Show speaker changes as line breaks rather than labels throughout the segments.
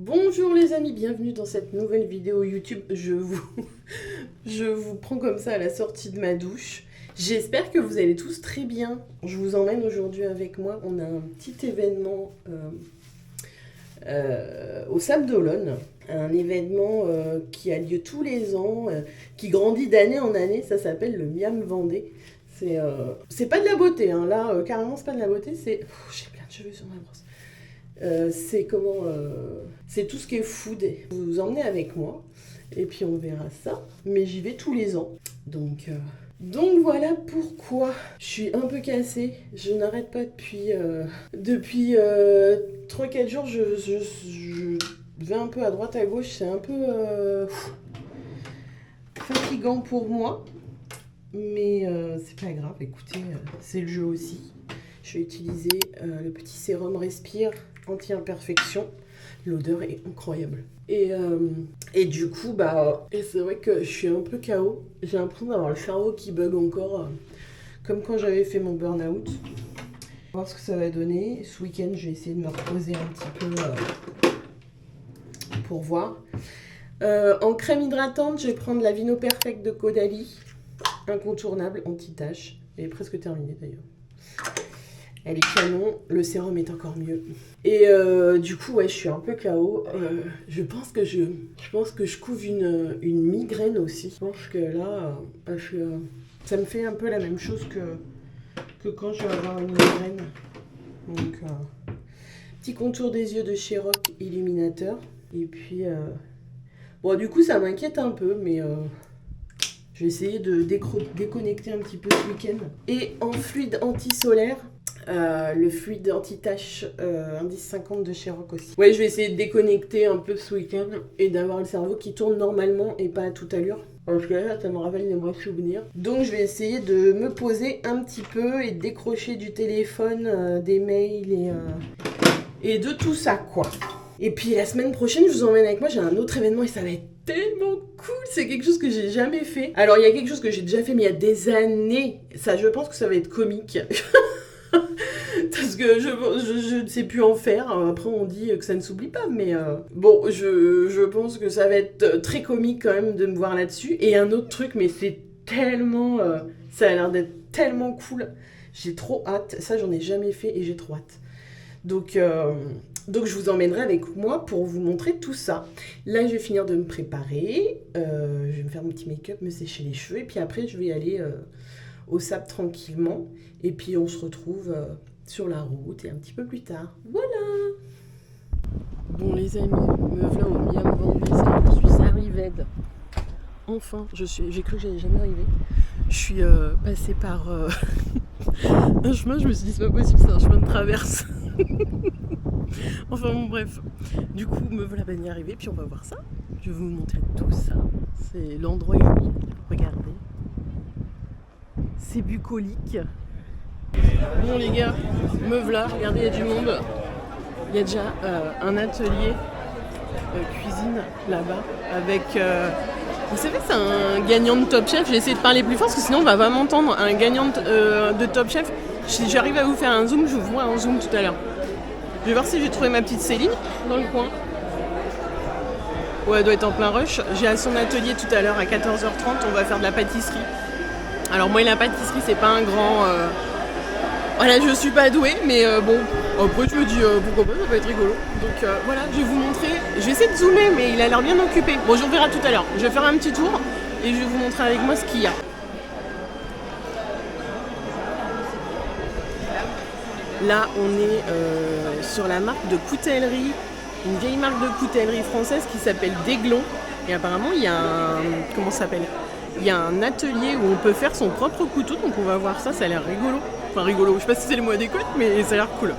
Bonjour les amis, bienvenue dans cette nouvelle vidéo YouTube. Je vous prends comme ça à la sortie de ma douche. J'espère que vous allez tous très bien. Je vous emmène aujourd'hui avec moi. On a un petit événement au Sable d'Olonne. Un événement qui a lieu tous les ans, qui grandit d'année en année. Ça s'appelle le Miam Vendée. C'est pas de la beauté, hein. Là, carrément, c'est pas de la beauté. J'ai plein de cheveux sur ma brosse. C'est tout ce qui est food. Vous vous emmenez avec moi et puis on verra ça. Mais j'y vais tous les ans. Donc voilà pourquoi je suis un peu cassée. Je n'arrête pas depuis 3-4 jours. Je vais un peu à droite à gauche. C'est un peu fatigant pour moi. Mais c'est pas grave. Écoutez, c'est le jeu aussi. Je vais utiliser le petit sérum Respire anti-imperfection. L'odeur est incroyable. Et du coup, c'est vrai que je suis un peu KO. J'ai l'impression d'avoir le cerveau qui bug encore, comme quand j'avais fait mon burn-out. On va voir ce que ça va donner. Ce week-end, je vais essayer de me reposer un petit peu pour voir. En crème hydratante, je vais prendre la Vino Perfect de Caudalie. Incontournable, anti-tache. Elle est presque terminée d'ailleurs. Elle est canon, le sérum est encore mieux. Et du coup, ouais, je suis un peu KO. Je pense que je couvre une migraine aussi. Je pense que là, ça me fait un peu la même chose que quand je vais avoir une migraine. Donc, petit contour des yeux de chez Rock Illuminateur. Et puis, bon, du coup, ça m'inquiète un peu, mais je vais essayer de déconnecter un petit peu ce week-end. Et en fluide anti-solaire, le fluide anti-tache indice 50 de chez Rock aussi. Ouais, je vais essayer de déconnecter un peu ce week-end et d'avoir le cerveau qui tourne normalement et pas à toute allure. Parce que là, ça me rappelle des mauvais souvenirs. Donc, je vais essayer de me poser un petit peu et de décrocher du téléphone, des mails et de tout ça, quoi. Et puis, la semaine prochaine, je vous emmène avec moi. J'ai un autre événement et ça va être tellement cool. C'est quelque chose que j'ai jamais fait. Alors, il y a quelque chose que j'ai déjà fait, mais il y a des années. Ça, je pense que ça va être comique. Parce que je ne sais plus en faire. Après, on dit que ça ne s'oublie pas. Mais bon, je pense que ça va être très comique quand même de me voir là-dessus. Et un autre truc, mais c'est tellement... ça a l'air d'être tellement cool. J'ai trop hâte. Ça, j'en ai jamais fait et j'ai trop hâte. Donc, je vous emmènerai avec moi pour vous montrer tout ça. Là, je vais finir de me préparer. Je vais me faire mon petit make-up, me sécher les cheveux. Et puis après, je vais aller au sable tranquillement. Et puis, on se retrouve sur la route et un petit peu plus tard. Voilà. Bon, les amis, me voilà au Miam Vendée. Je suis arrivée. Enfin, j'ai cru que j'allais jamais arriver. Je suis passée par un chemin. Je me suis dit, c'est pas possible, c'est un chemin de traverse. Enfin bon, bref. Du coup, me voilà bien y arriver, puis on va voir ça. Je vais vous montrer tout ça. C'est l'endroit est joli. Regardez. C'est bucolique. Bon les gars, me voilà. Regardez, il y a du monde. Il y a déjà un atelier cuisine là-bas avec... Vous savez, c'est un gagnant de Top Chef. J'ai essayé de parler plus fort parce que sinon on va pas m'entendre. Un gagnant de Top Chef. Si j'arrive à vous faire un zoom, je vous vois en zoom tout à l'heure. Je vais voir si j'ai trouvé ma petite Céline dans le coin. Ouais, elle doit être en plein rush. J'ai à son atelier tout à l'heure à 14h30. On va faire de la pâtisserie. Alors moi, la pâtisserie, c'est pas un grand... Voilà, je suis pas douée, mais bon. Après, je me dis pourquoi pas, ça peut être rigolo. Donc voilà, je vais vous montrer. Je vais essayer de zoomer, mais il a l'air bien occupé. Bon, je verrai tout à l'heure. Je vais faire un petit tour et je vais vous montrer avec moi ce qu'il y a. Là, on est sur la marque de coutellerie, une vieille marque de coutellerie française qui s'appelle D'Aiglon. Et apparemment, il y a il y a un atelier où on peut faire son propre couteau, donc on va voir ça, ça a l'air rigolo. Enfin rigolo, je sais pas si c'est le mot adéquat, mais ça a l'air cool.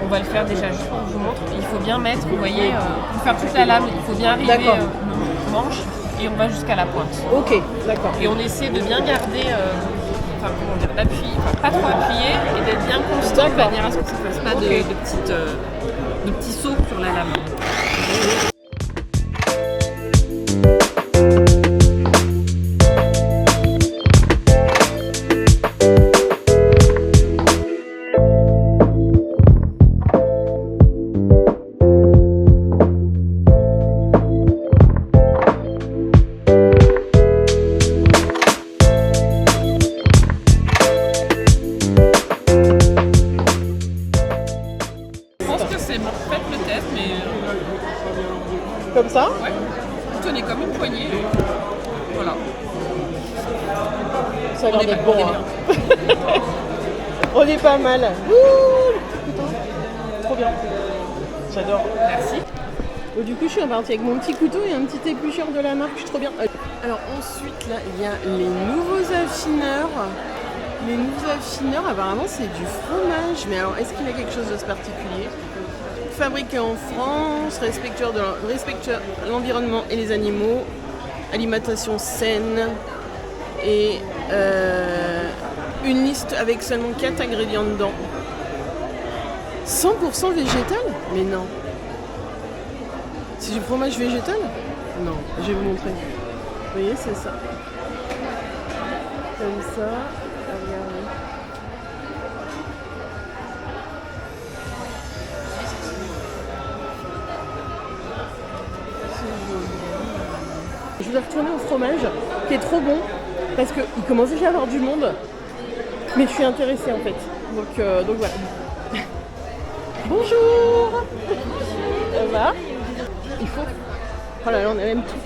On va le faire déjà, juste pour que je vous montre. Il faut bien mettre, vous voyez, pour faire toute la lame, il faut bien arriver le manche. et on va jusqu'à la pointe.
Ok, d'accord.
Et on essaie de bien garder, l'appui, pas trop appuyé et d'être bien constant de manière à ce que ça ne fasse pas de petits sauts sur la lame. Faites le test, mais
Comme ça?
ouais, vous tenez comme une poignée. Voilà.
Ça a l'air d'être
on
bon.
est
Hein.
bien.
On est pas mal. Ouh, putain. Trop bien. J'adore.
Merci.
Donc, du coup, je suis repartie avec mon petit couteau et un petit éplucheur de la marque. Je suis trop bien. Alors ensuite, là, il y a les nouveaux affineurs. Les nouveaux affineurs, apparemment, c'est du fromage. Mais alors, est-ce qu'il y a quelque chose de particulier? Fabriqué en France, respectueux de l'environnement et les animaux, alimentation saine et une liste avec seulement 4 ingrédients dedans. 100% végétal? Mais non. C'est du fromage végétal? Non, je vais vous montrer. Vous voyez, c'est ça. Comme ça. Regardez. Je voulais retourner au fromage, qui est trop bon, parce qu'il commence déjà à y avoir du monde. Mais je suis intéressée en fait. Donc voilà. Bonjour. Ça va? Il faut. Oh là là, on a même tout.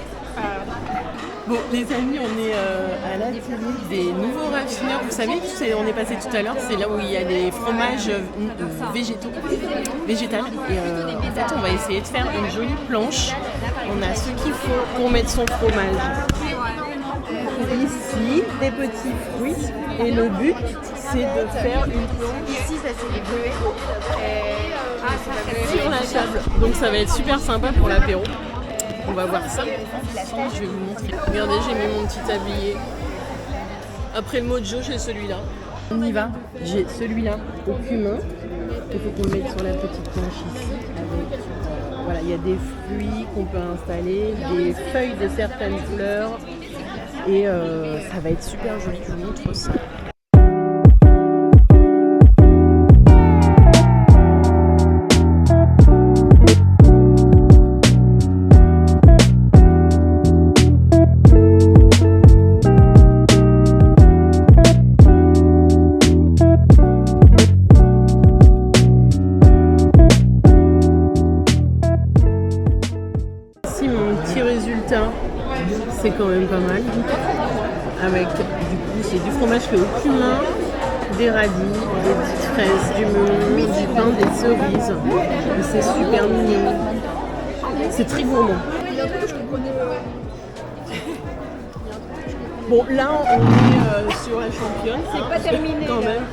Bon, les amis, on est à l'atelier des nouveaux raffineurs. Vous savez, on est passé tout à l'heure, c'est là où il y a des fromages végétaux. Et en fait, on va essayer de faire une jolie planche. On a ce qu'il faut pour mettre son fromage. Ici, des petits fruits. Et le but, c'est de faire une planche
Ici, ça c'est les bleuets.
sur la table. Donc ça va être super sympa pour l'apéro. On va voir ça. Je vais vous montrer. Regardez, j'ai mis mon petit tablier. Après le mojo, j'ai celui-là. On y va. J'ai celui-là au cumin. Il faut qu'on le mette sur la petite planche ici. Avec, voilà, il y a des fruits qu'on peut installer, des feuilles de certaines fleurs. Et ça va être super joli. Je vous montre ça. C'est quand même pas mal. Avec du coup, c'est du fromage fait au cumin, des radis, des petites fraises, du melon, du pain, des cerises. Et c'est super mignon. C'est très gourmand. Bon, là, on est sur la championne.
C'est pas terminé.
Quand même.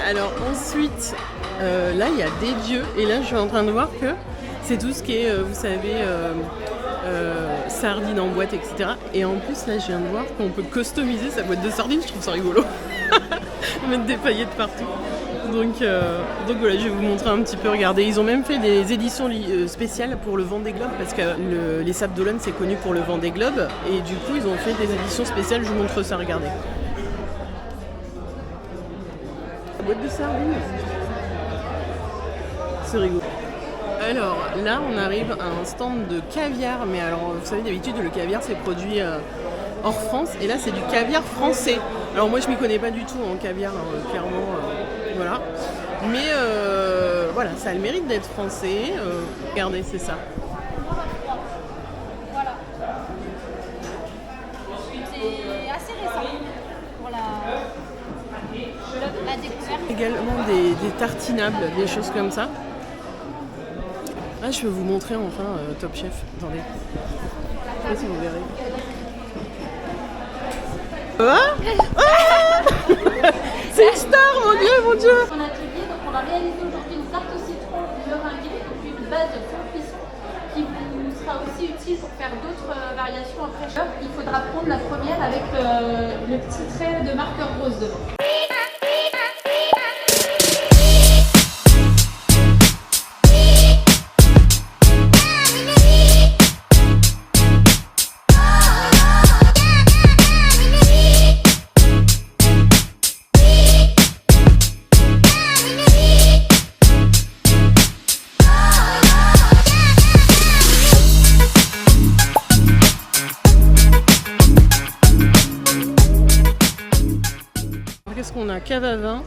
Alors ensuite, là il y a des dieux et là je suis en train de voir que c'est tout ce qui est, vous savez, sardines en boîte, etc. Et en plus là je viens de voir qu'on peut customiser sa boîte de sardines, je trouve ça rigolo. Mettre des paillettes partout. Donc voilà, je vais vous montrer un petit peu, regardez. Ils ont même fait des éditions spéciales pour le Vendée Globe parce que les Sables d'Olonne c'est connu pour le Vendée Globe. Et du coup ils ont fait des éditions spéciales, je vous montre ça, regardez. Boîte de sardines. C'est rigolo. Alors là on arrive à un stand de caviar, mais alors vous savez d'habitude le caviar c'est produit hors France et là c'est du caviar français. Alors moi je m'y connais pas du tout en caviar, hein, clairement, voilà. Mais voilà, ça a le mérite d'être français. Regardez, c'est ça.
Voilà. C'est assez récent pour la découverte.
Également des tartinables, des choses comme ça. Ah, je peux vous montrer enfin Top Chef. Attendez. Je sais pas si vous verrez. Ah c'est une star, mon dieu, mon dieu.
Son atelier, donc on va réaliser aujourd'hui une tarte au citron meringuée et puis une base fond cuisson qui vous sera aussi utile pour faire d'autres variations en fraîcheur. Il faudra prendre la première avec le petit trait de marqueur rose devant.
Qu'est-ce qu'on a? Cave à vin.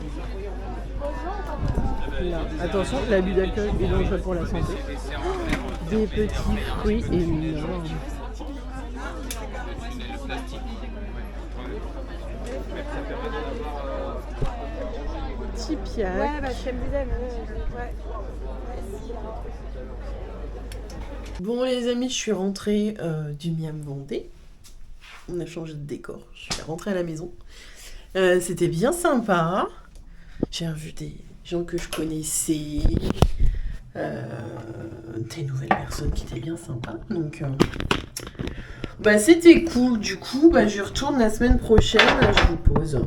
Là. Attention, l'abus d'alcool est dangereux pour la santé. Des petits fruits énormes. Tipiac.
Ouais, bah je me disais, ouais.
Bon les amis, je suis rentrée du Miam Vendée. On a changé de décor. Je suis rentrée à la maison. C'était bien sympa. J'ai revu des gens que je connaissais. Des nouvelles personnes qui étaient bien sympas. Donc bah c'était cool. Du coup, bah je retourne la semaine prochaine. Je vous pose.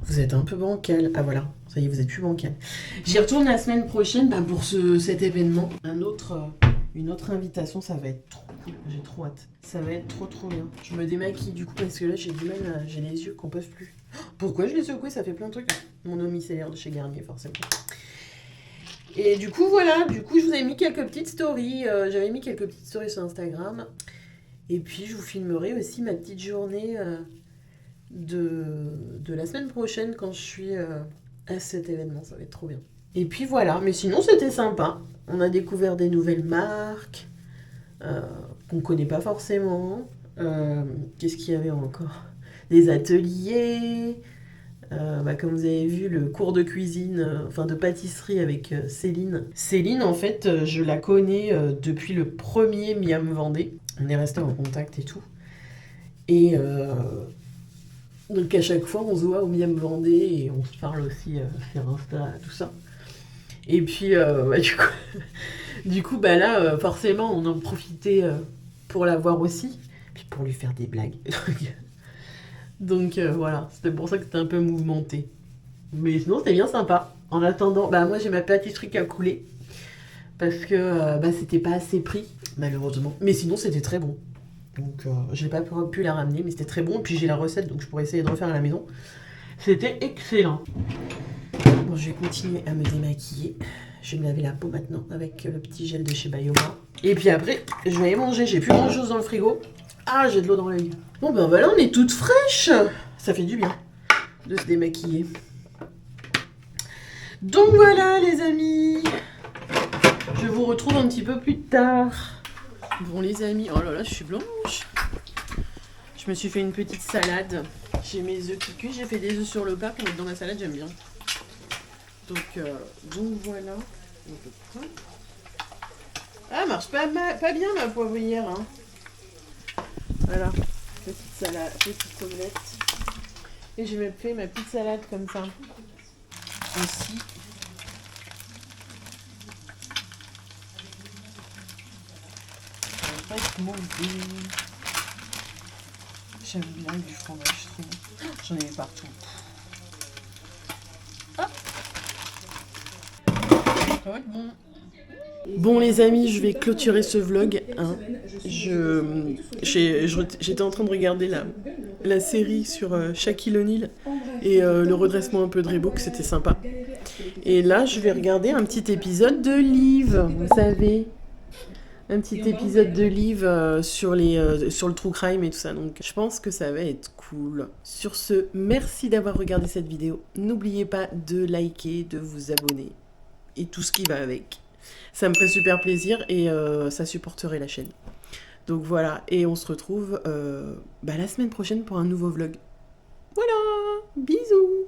Vous êtes un peu bancal. Ah voilà, ça y est, vous êtes plus bancal. J'y retourne la semaine prochaine pour cet événement. Une autre invitation, ça va être trop cool. J'ai trop hâte. Ça va être trop bien. Je me démaquille du coup parce que là j'ai du mal, j'ai les yeux qu'on peuvent plus. Pourquoi je l'ai secoué? Ça fait plein de trucs. Mon eau micellaire de chez Garnier forcément. Et du coup voilà, je vous ai mis quelques petites stories. J'avais mis quelques petites stories sur Instagram. Et puis je vous filmerai aussi ma petite journée de la semaine prochaine quand je suis à cet événement. Ça va être trop bien. Et puis voilà, mais sinon c'était sympa. On a découvert des nouvelles marques qu'on ne connaît pas forcément. Qu'est-ce qu'il y avait encore? Des ateliers. Comme vous avez vu, le cours de cuisine, de pâtisserie avec Céline. Céline, en fait, je la connais depuis le premier Miam Vendée. On est resté en contact et tout. Et donc à chaque fois, on se voit au Miam Vendée et on se parle aussi sur Insta, tout ça. Et puis, du coup, là, forcément, on en profitait pour la voir aussi, puis pour lui faire des blagues. Donc voilà, c'était pour ça que c'était un peu mouvementé. Mais sinon, c'était bien sympa. En attendant, moi j'ai ma pâtisserie qui a coulé, parce que c'était pas assez pris, malheureusement. Mais sinon, c'était très bon. Donc j'ai pas pu la ramener, mais c'était très bon. Et puis j'ai la recette, donc je pourrais essayer de refaire à la maison. C'était excellent. Bon, je vais continuer à me démaquiller. Je vais me laver la peau maintenant avec le petit gel de chez Bayoma. Et puis après, je vais aller manger. J'ai plus grand chose dans le frigo. Ah, j'ai de l'eau dans l'œil. Bon, voilà, on est toutes fraîches. Ça fait du bien de se démaquiller. Donc voilà, les amis. Je vous retrouve un petit peu plus tard. Bon, les amis. Oh là là, je suis blanche. Je me suis fait une petite salade. J'ai mes œufs qui cuisent. J'ai fait des œufs sur le plat pour mettre dans ma salade. J'aime bien. Donc voilà. Ah, marche pas bien ma poivrière. Hein. Voilà. Petite salade, petite omelette. Et j'ai même fait ma petite salade comme ça. Aussi. Ça va pas être mauvais. J'aime bien du fromage. J'en ai partout. Ça va être bon. Bon les amis, je vais clôturer ce vlog. Hein. J'étais en train de regarder la série sur Shaquille O'Neal et le redressement un peu de Reebok, c'était sympa. Et là, je vais regarder un petit épisode de Liv, vous savez. Un petit épisode de Liv sur le true crime et tout ça. Donc je pense que ça va être cool. Sur ce, merci d'avoir regardé cette vidéo. N'oubliez pas de liker, de vous abonner et tout ce qui va avec. Ça me ferait super plaisir et ça supporterait la chaîne. Donc voilà, et on se retrouve la semaine prochaine pour un nouveau vlog. Voilà, bisous.